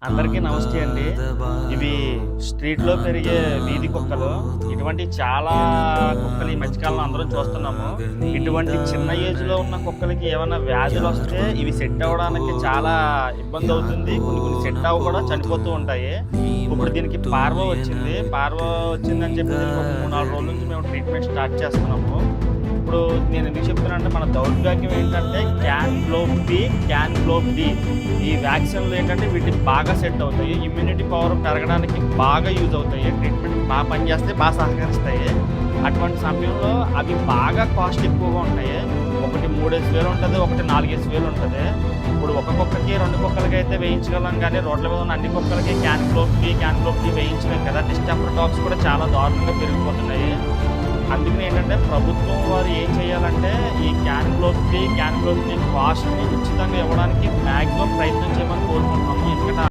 అందరికీ నమస్తే అండి. ఇవి స్ట్రీట్‌లో పెరిగే వీధి కుక్కలు. ఇటువంటి చాలా కుక్కలు ఈ మధ్య కాలంలో అందరం చూస్తున్నాము. ఇటువంటి చిన్న ఏజ్‌లో ఉన్న కుక్కలకి ఏమన్నా వ్యాధులొస్తే ఇవి సెట్ అవ్వడానికి చాలా ఇబ్బందవుతుంది. కొన్ని కొన్ని సెట్ అవ్వవు కూడా చనిపోతూ ఉంటాయి. ఇప్పుడు దీనికి పార్వో వచ్చింది. పార్వో వచ్చిందని చెప్పి దీనికి ఒక 3, 4 రోజుల నుంచి మేము ట్రీట్మెంట్ స్టార్ట్ చేస్తున్నాము. ఇప్పుడు నేను ఎందుకు చెప్తున్నానంటే మన దౌర్భాగ్యం ఏంటంటే క్యాన్ గ్లోబ్ డి ఈ వ్యాక్సిన్లు ఏంటంటే వీటికి బాగా సెట్ అవుతాయి. ఇమ్యూనిటీ పవర్ పెరగడానికి బాగా యూజ్ అవుతాయి. ట్రీట్మెంట్ బాగా పనిచేస్తాయి, బాగా సహకరిస్తాయి. అటువంటి సమయంలో అవి బాగా కాస్ట్ ఎక్కువగా ఉంటాయి. ఒకటి 3,000 ఉంటుంది, ఒకటి 4,000 ఉంటుంది. ఇప్పుడు ఒక కుక్కకి 2 కుక్కలకి అయితే వేయించగలం, కానీ రోడ్ల మీద ఉన్న అన్ని కుక్కలకి క్యాన్ గ్లోబ్ డి వేయించలేం కదా. డిస్టెంపర్ డాగ్స్ కూడా చాలా దారుణంగా పెరిగిపోతున్నాయి. అందుకని ఏంటంటే ప్రభుత్వం వారు ఏం చేయాలంటే ఈ క్యాన్ గ్లోబ్ డి కాస్ట్ని ఉచితంగా ఇవ్వడానికి మ్యాక్సిమం ప్రయత్నం చేయమని కోరుకుంటున్నాము. ఎందుకంటే